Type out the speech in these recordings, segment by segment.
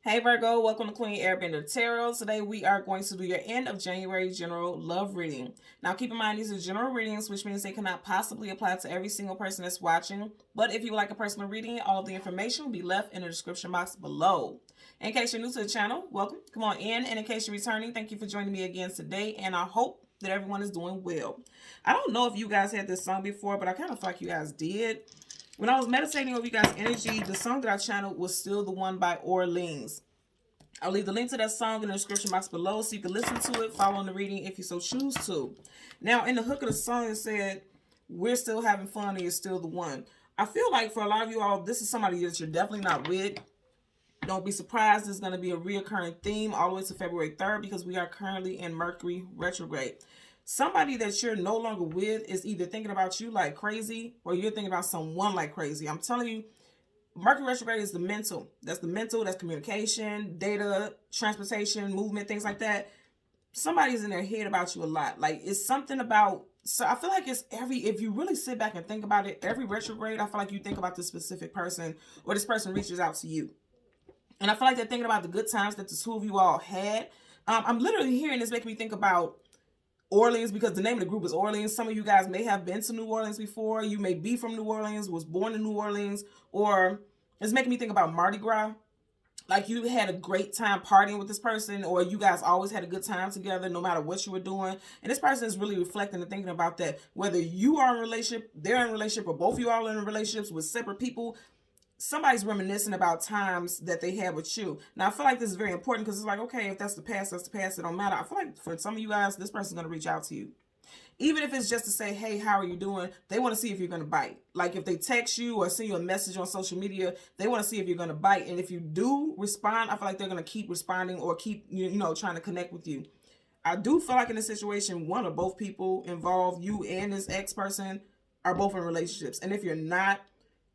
Hey Virgo, welcome to Queen Airbender Tarot. Today we are going to do your end of January general love reading. Now keep in mind these are general readings, which means they cannot possibly apply to every single person that's watching. But if you would like a personal reading, all of the information will be left in the description box below. In case you're new to the channel, welcome. Come on in. And in case you're returning, thank you for joining me again today. And I hope that everyone is doing well. I don't know if you guys had this song before, but I kind of feel like you guys did. When I was meditating over you guys' energy, the song that I channeled was Still the One by Orleans. I'll leave the link to that song in the description box below so you can listen to it, follow the reading if you so choose to. Now, in the hook of the song, it said, we're still having fun and you're still the one. I feel like for a lot of you all, this is somebody that you're definitely not with. Don't be surprised. This is going to be a reoccurring theme all the way to February 3rd because we are currently in Mercury retrograde. Somebody that you're no longer with is either thinking about you like crazy or you're thinking about someone like crazy. I'm telling you, Mercury retrograde is the mental. That's the mental. That's communication, data, transportation, movement, things like that. Somebody's in their head about you a lot. Like it's something about, so I feel like it's if you really sit back and think about it, every retrograde, I feel like you think about this specific person or this person reaches out to you. And I feel like they're thinking about the good times that the two of you all had. I'm literally hearing this making me think about Orleans because the name of the group is Orleans. Some of you guys may have been to New Orleans before. You may be from New Orleans, was born in New Orleans, or it's making me think about Mardi Gras. Like you had a great time partying with this person, or you guys always had a good time together no matter what you were doing. And this person is really reflecting and thinking about that. Whether you are in a relationship, they're in a relationship, or both of you all are in relationships with separate people, somebody's reminiscing about times that they had with you. Now, I feel like this is very important because it's like, okay, if that's the past, that's the past. It don't matter. I feel like for some of you guys, this person's going to reach out to you. Even if it's just to say, hey, how are you doing? They want to see if you're going to bite. Like if they text you or send you a message on social media, they want to see if you're going to bite. And if you do respond, I feel like they're going to keep responding or keep, trying to connect with you. I do feel like in this situation, one or both people involved, you and this ex person, are both in relationships. And if you're not,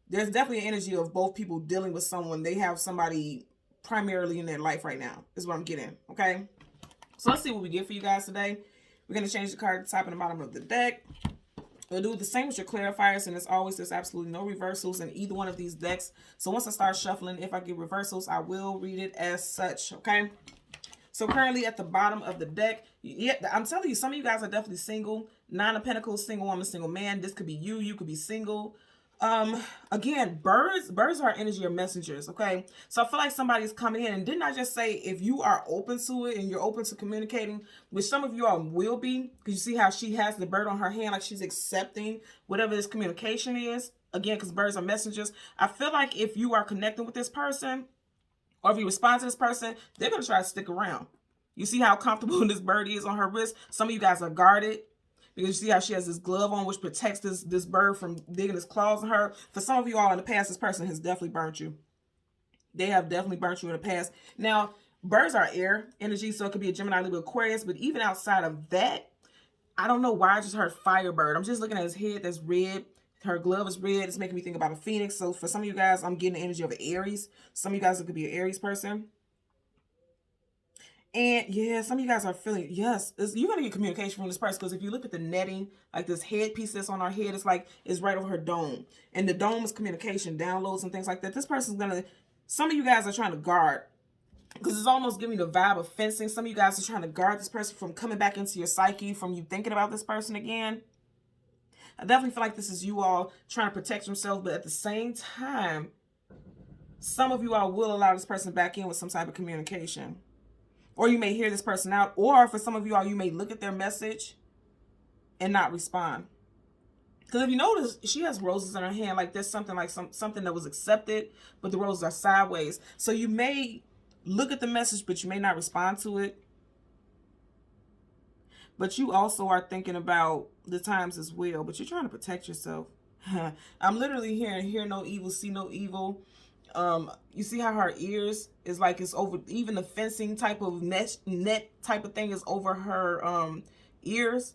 there's definitely an energy of both people dealing with someone. They have somebody primarily in their life right now, is what I'm getting, okay? So let's see what we get for you guys today. We're going to change the card at the top and the bottom of the deck. We'll do the same with your clarifiers, and as always, there's absolutely no reversals in either one of these decks. So once I start shuffling, if I get reversals, I will read it as such, okay? So currently at the bottom of the deck, yeah, I'm telling you, some of you guys are definitely single. Nine of Pentacles, single woman, single man. This could be you. You could be single. Again, birds are energy or messengers, okay? So I feel like somebody's coming in, and didn't I just say if you are open to it and you're open to communicating, which some of you all will be, because you see how she has the bird on her hand, like she's accepting whatever this communication is. Again, because birds are messengers. I feel like if you are connecting with this person, or if you respond to this person, they're going to try to stick around. You see how comfortable this bird is on her wrist? Some of you guys are guarded. Because you see how she has this glove on, which protects this bird from digging his claws in her. For some of you all in the past, this person has definitely burnt you. They have definitely burnt you in the past. Now, birds are air energy, so it could be a Gemini, Libra, Aquarius. But even outside of that, I don't know why I just heard firebird. I'm just looking at his head that's red. Her glove is red. It's making me think about a phoenix. So for some of you guys, I'm getting the energy of an Aries. Some of you guys, it could be an Aries person. And yeah, some of you guys are feeling, yes, you're going to get communication from this person. Because if you look at the netting, like this headpiece that's on her head, it's like, it's right over her dome. And the dome is communication, downloads and things like that. This person's going to, some of you guys are trying to guard. Because it's almost giving the vibe of fencing. Some of you guys are trying to guard this person from coming back into your psyche, from you thinking about this person again. I definitely feel like this is you all trying to protect yourself. But at the same time, some of you all will allow this person back in with some type of communication. Or you may hear this person out. Or for some of you all, you may look at their message and not respond. Because if you notice, she has roses in her hand. Like there's something like something that was accepted, but the roses are sideways. So you may look at the message, but you may not respond to it. But you also are thinking about the times as well. But you're trying to protect yourself. I'm literally hearing, hear no evil, see no evil. You see how her ears is like it's over, even the fencing type of net type of thing is over her ears.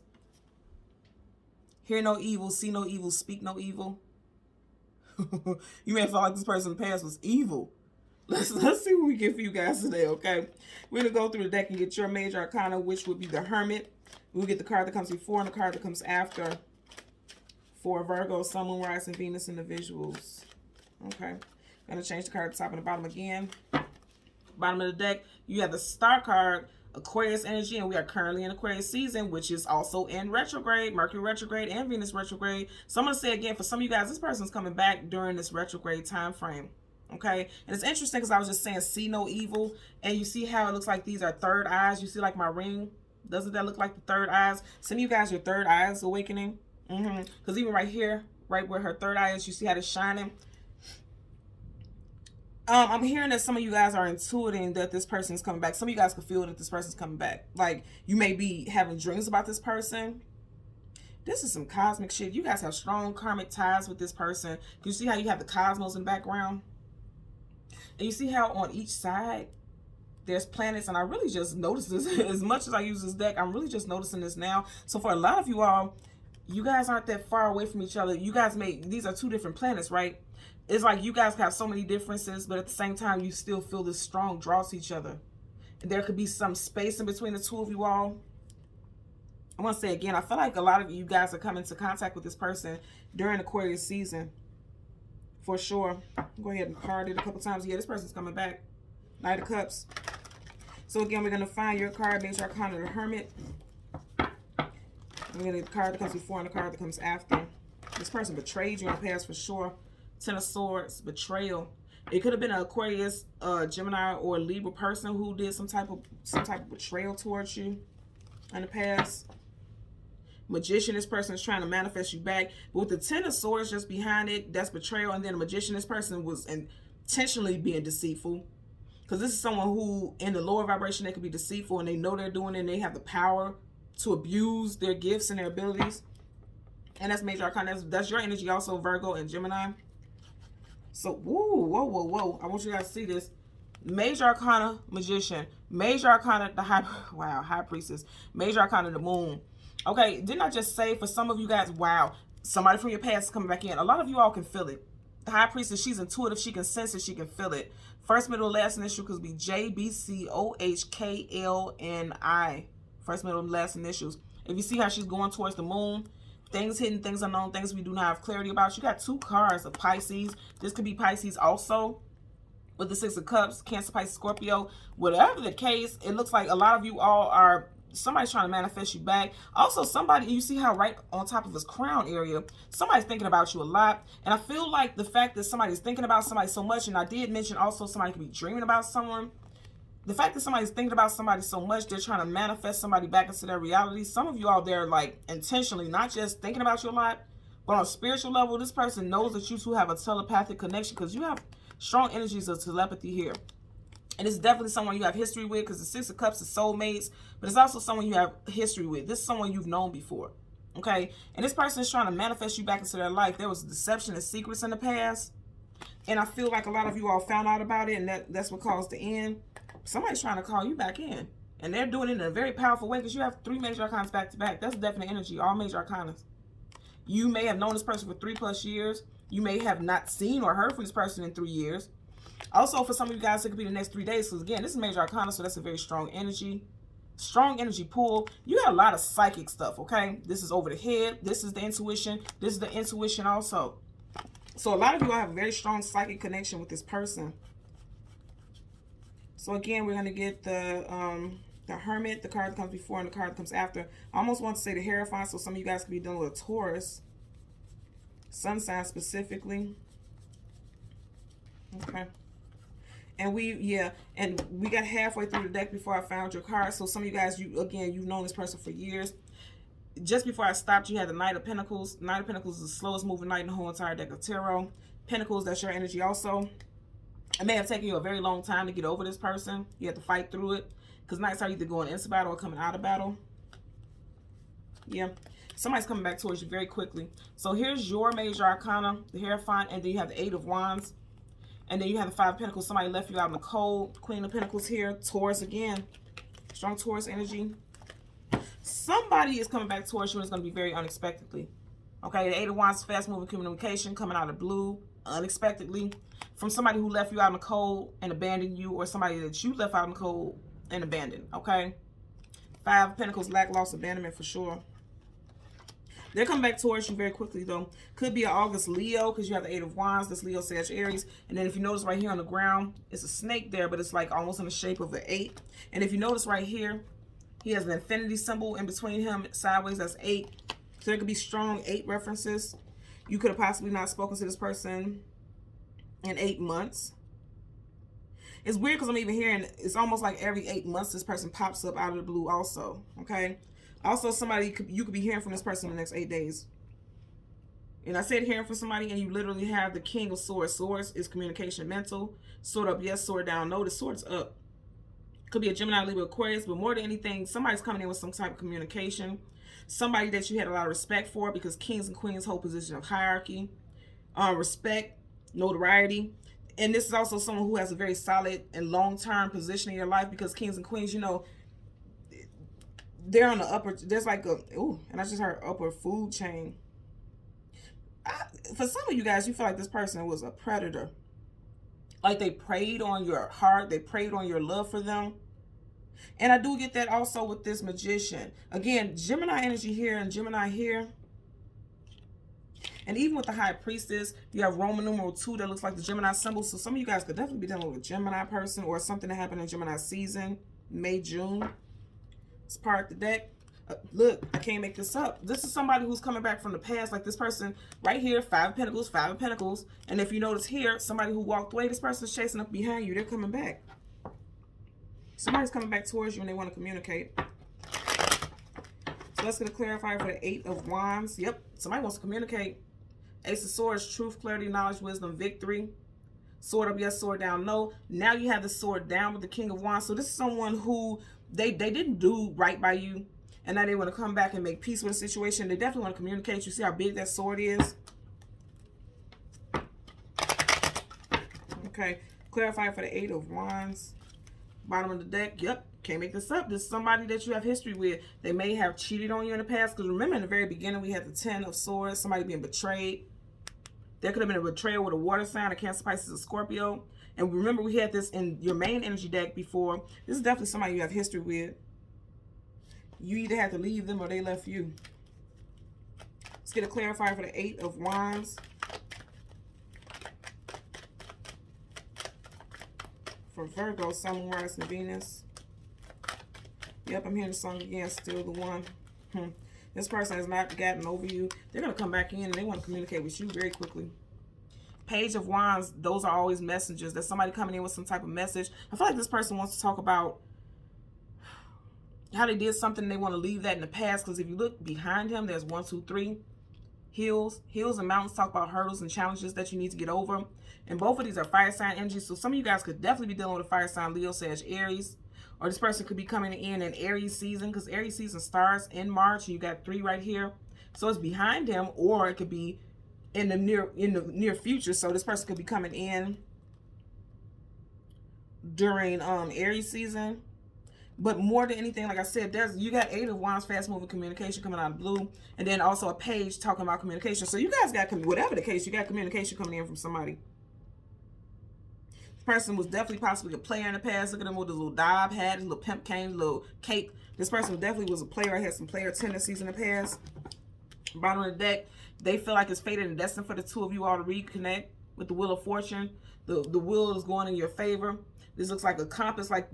Hear no evil, see no evil, speak no evil. You may feel like this person in the past was evil. Let's see what we get for you guys today, okay? We're gonna go through the deck and get your major arcana, which would be the Hermit. We'll get the card that comes before and the card that comes after for Virgo, Sun, Moon, Rising, Venus individuals. Okay. I'm going to change the card at the top and the bottom again. bottom of the deck, you have the Star card, Aquarius energy, and we are currently in Aquarius season, which is also in retrograde, Mercury retrograde and Venus retrograde. So I'm going to say again, for some of you guys, this person's coming back during this retrograde time frame. Okay, and it's interesting because I was just saying see no evil, and you see how it looks like these are third eyes. You see like my ring, doesn't that look like the third eyes? Some of you guys, your third eye is awakening, because even right here, right where her third eye is, you see how it's shining. I'm hearing that some of you guys are intuiting that this person is coming back. Some of you guys can feel that this person's coming back. Like, you may be having dreams about this person. This is some cosmic shit. You guys have strong karmic ties with this person. You see how you have the cosmos in the background? And you see how on each side there's planets, and I really just noticed this. As much as I use this deck, I'm really just noticing this now. So for a lot of you all, you guys aren't that far away from each other. You guys these are two different planets, right? It's like you guys have so many differences, but at the same time, you still feel this strong draw to each other. And there could be some space in between the two of you all. I want to say again, I feel like a lot of you guys are coming into contact with this person during Aquarius season. For sure. Go ahead and card it a couple times. Yeah, this person's coming back. Knight of Cups. So again, we're going to find your card, Major Arcana, the Hermit. We're going to get the card that comes before and the card that comes after. This person betrayed you in the past for sure. Ten of Swords, betrayal. It could have been an Aquarius, Gemini, or Libra person who did some type of betrayal towards you in the past. Magician, this person is trying to manifest you back. But with the Ten of Swords just behind it, that's betrayal. And then the Magician, this person was intentionally being deceitful. Because this is someone who, in the lower vibration, they could be deceitful and they know they're doing it and they have the power to abuse their gifts and their abilities. And that's Major Arcana. That's your energy also, Virgo and Gemini. So, whoa. I want you guys to see this. Major Arcana, Magician. Major Arcana, the High Priestess. Major Arcana, the Moon. Okay, didn't I just say for some of you guys, wow, somebody from your past is coming back in. A lot of you all can feel it. The High Priestess, she's intuitive. She can sense it. She can feel it. First, middle, last initial could be J, B, C, O, H, K, L, N, I. First, middle, last initials. If you see how she's going towards the moon, things hidden, things unknown, things we do not have clarity about. You got two cards of Pisces. This could be Pisces also with the Six of Cups, Cancer, Pisces, Scorpio. Whatever the case, it looks like a lot of you all are, somebody's trying to manifest you back. Also, somebody, you see how right on top of his crown area, somebody's thinking about you a lot. And I feel like the fact that somebody's thinking about somebody so much, and I did mention also somebody could be dreaming about someone. The fact that somebody's thinking about somebody so much, they're trying to manifest somebody back into their reality. Some of you out there, like, intentionally, not just thinking about you a lot, but on a spiritual level, this person knows that you two have a telepathic connection because you have strong energies of telepathy here. And it's definitely someone you have history with because the Six of Cups is soulmates, but it's also someone you have history with. This is someone you've known before, okay? And this person is trying to manifest you back into their life. There was deception and secrets in the past, and I feel like a lot of you all found out about it, and that's what caused the end. Somebody's trying to call you back in, and they're doing it in a very powerful way because you have three major arcanas back to back. That's definite energy, all major arcanas. You may have known this person for 3+ years. You may have not seen or heard from this person in 3 years. Also, for some of you guys, it could be the next 3 days. Because again, this is major arcana, so that's a very strong energy pool. You got a lot of psychic stuff, okay? This is over the head. This is the intuition. This is the intuition also. So a lot of you all have a very strong psychic connection with this person. So again, we're going to get the Hermit, the card that comes before and the card that comes after. I almost want to say the Hierophant, so some of you guys could be dealing with a Taurus. Sun sign specifically. Okay. And we got halfway through the deck before I found your card. So some of you guys, you've known this person for years. Just before I stopped, you had the Knight of Pentacles. Knight of Pentacles is the slowest moving knight in the whole entire deck of tarot. Pentacles, that's your energy also. It may have taken you a very long time to get over this person. You have to fight through it. Because knights are either going into battle or coming out of battle. Yeah. Somebody's coming back towards you very quickly. So here's your major arcana, the Hierophant, and then you have the Eight of Wands. And then you have the Five of Pentacles. Somebody left you out in the cold. Queen of Pentacles here. Taurus again. Strong Taurus energy. Somebody is coming back towards you and it's going to be very unexpectedly. Okay, the Eight of Wands, fast-moving communication coming out of blue unexpectedly. From somebody who left you out in the cold and abandoned you, or somebody that you left out in the cold and abandoned, okay? Five of Pentacles, lack, loss, abandonment for sure. They're coming back towards you very quickly, though. Could be an August Leo, because you have the Eight of Wands. That's Leo, Sag, Aries. And then if you notice right here on the ground, it's a snake there, but it's like almost in the shape of an 8. And if you notice right here, he has an infinity symbol in between him, sideways, that's 8. So there could be strong 8 references. You could have possibly not spoken to this person in 8 months. It's weird because I'm even hearing, it's almost like every 8 months this person pops up out of the blue also, okay? Also, you could be hearing from this person in the next 8 days. And I said hearing from somebody, and you literally have the King of Swords. Swords is communication, mental. Sword up, yes. Sword down, no. The sword's up. Could be a Gemini, Libra, Aquarius, but more than anything, somebody's coming in with some type of communication. Somebody that you had a lot of respect for, because kings and queens hold position of hierarchy, respect, notoriety. And this is also someone who has a very solid and long-term position in your life, because kings and queens, you know, they're on the upper, there's like a, ooh, and I just heard upper food chain. For some of you guys, you feel like this person was a predator. Like they preyed on your heart, they preyed on your love for them. And I do get that also with this Magician. Again, Gemini energy here and Gemini here. And even with the High Priestess, you have Roman numeral 2 that looks like the Gemini symbol. So some of you guys could definitely be dealing with a Gemini person or something that happened in Gemini season, May, June. It's part of the deck. Look, I can't make this up. This is somebody who's coming back from the past. Like this person right here, 5 of Pentacles, 5 of Pentacles. And if you notice here, somebody who walked away, this person's chasing up behind you. They're coming back. Somebody's coming back towards you and they want to communicate. So let's get a clarifier for the 8 of Wands. Yep, somebody wants to communicate. Ace of Swords, truth, clarity, knowledge, wisdom, victory. Sword up, yes. Sword down, no. Now you have the sword down with the King of Wands. So this is someone who they didn't do right by you. And now they want to come back and make peace with the situation. They definitely want to communicate. You see how big that sword is? Okay. Clarify for the 8 of Wands. Bottom of the deck. Yep. Can't make this up. This is somebody that you have history with. They may have cheated on you in the past. Because remember in the very beginning we had the 10 of Swords. Somebody being betrayed. There could have been a betrayal with a water sign, a Cancer, Pisces, a Scorpio. And remember we had this in your main energy deck before. This is definitely somebody you have history with. You either had to leave them or they left you. Let's get a clarifier for the 8 of Wands. For Virgo, Sun, Mars, and Venus. Yep, I'm hearing the song again. Still the one. This person has not gotten over you. They're going to come back in and they want to communicate with you very quickly. Page of Wands, those are always messengers. There's somebody coming in with some type of message. I feel like this person wants to talk about how they did something, they want to leave that in the past. Because if you look behind him, there's 1, 2, 3 hills. Hills and mountains talk about hurdles and challenges that you need to get over. And both of these are fire sign energies. So some of you guys could definitely be dealing with a fire sign, Leo, Sag, Aries. Or this person could be coming in Aries season. Because Aries season starts in March. And you got 3 right here. So it's behind him. Or it could be in the near future. So this person could be coming in during Aries season. But more than anything, like I said, you got 8 of Wands, fast moving communication coming out of blue. And then also a page talking about communication. So you guys got, whatever the case, you got communication coming in from somebody. This person was definitely possibly a player in the past. Look at them with his little dive hat, his little pimp cane, his little cape. This person definitely was a player. Had some player tendencies in the past. Bottom of the deck, they feel like it's fated and destined for the two of you all to reconnect with the Wheel of Fortune. The wheel is going in your favor. This looks like a compass, like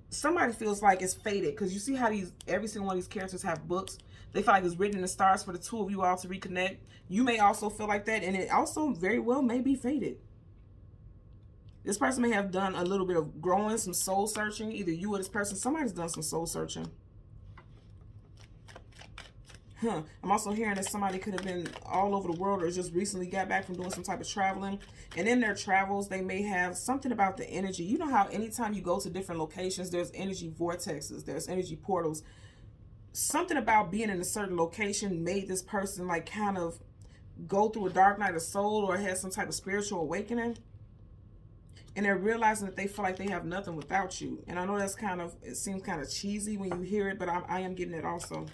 somebody feels like it's fated, because you see how every single one of these characters have books. They feel like it's written in the stars for the two of you all to reconnect. You may also feel like that, and it also very well may be fated. This person may have done a little bit of growing, some soul searching. Either you or this person, somebody's done some soul searching. I'm also hearing that somebody could have been all over the world or just recently got back from doing some type of traveling. And in their travels, they may have something about the energy. You know how anytime you go to different locations, there's energy vortexes, there's energy portals. Something about being in a certain location made this person like kind of go through a dark night of soul or had some type of spiritual awakening. And they're realizing that they feel like they have nothing without you. And I know that's it seems kind of cheesy when you hear it, but I am getting it also.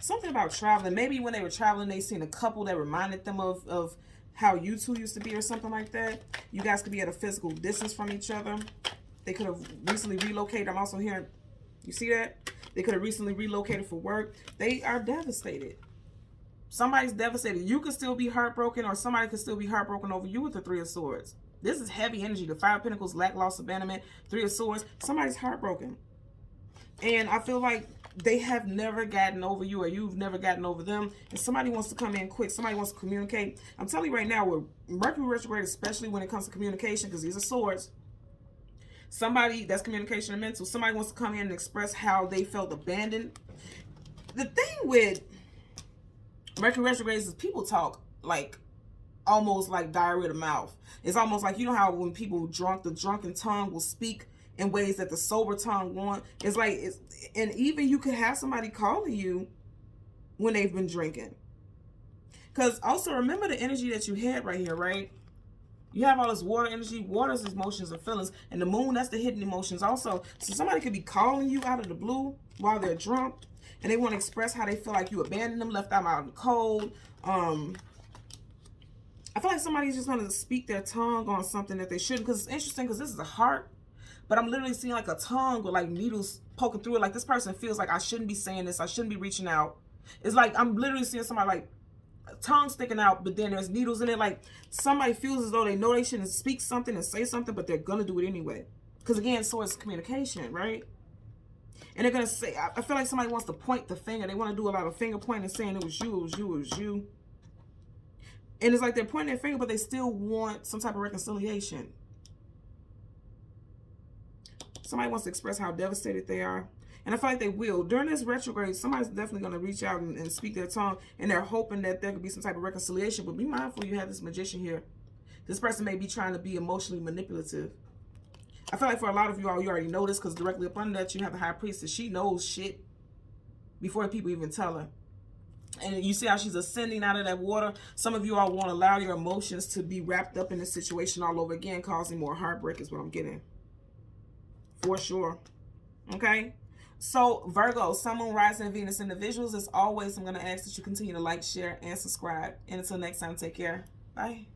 Something about traveling. Maybe when they were traveling, they seen a couple that reminded them of how you two used to be or something like that. You guys could be at a physical distance from each other. They could have recently relocated. I'm also hearing, you see that? They could have recently relocated for work. They are devastated. Somebody's devastated. You could still be heartbroken, or somebody could still be heartbroken over you with the Three of Swords. This is heavy energy. The Five of Pentacles, lack, loss, abandonment, Three of Swords. Somebody's heartbroken. And I feel like they have never gotten over you, or you've never gotten over them. And somebody wants to come in quick. Somebody wants to communicate. I'm telling you right now, with Mercury retrograde, especially when it comes to communication, because these are swords. Somebody, that's communication and mental. Somebody wants to come in and express how they felt abandoned. The thing with Mercury retrograde is people talk like almost like diarrhea of the mouth. It's almost like, you know how when people drunk, the drunken tongue will speak in ways that the sober tongue won't. It's like, and even you could have somebody calling you when they've been drinking. Because also remember the energy that you had right here, right? You have all this water energy. Water is emotions and feelings. And the moon, that's the hidden emotions also. So somebody could be calling you out of the blue while they're drunk, and they want to express how they feel like you abandoned them, left them out in the cold. I feel like somebody's just going to speak their tongue on something that they shouldn't. Because it's interesting, because this is a heart. But I'm literally seeing like a tongue with like needles poking through it. Like this person feels like I shouldn't be saying this. I shouldn't be reaching out. It's like I'm literally seeing somebody like tongue sticking out, but then there's needles in it. Like somebody feels as though they know they shouldn't speak something and say something, but they're going to do it anyway. Because again, so it's communication, right? And they're going to say, I feel like somebody wants to point the finger. They want to do a lot of finger pointing, saying it was you, it was you, it was you. And it's like they're pointing their finger, but they still want some type of reconciliation. Somebody wants to express how devastated they are. And I feel like they will. During this retrograde, somebody's definitely going to reach out and speak their tongue. And they're hoping that there could be some type of reconciliation. But be mindful, you have this magician here. This person may be trying to be emotionally manipulative. I feel like for a lot of you all, you already know this, because directly up under that, you have the High Priestess. She knows shit before people even tell her. And you see how she's ascending out of that water. Some of you all won't allow your emotions to be wrapped up in this situation all over again, causing more heartbreak is what I'm getting. For sure. Okay? So, Virgo, Sun, Moon, Rising, and Venus individuals, as always, I'm going to ask that you continue to like, share, and subscribe. And until next time, take care. Bye.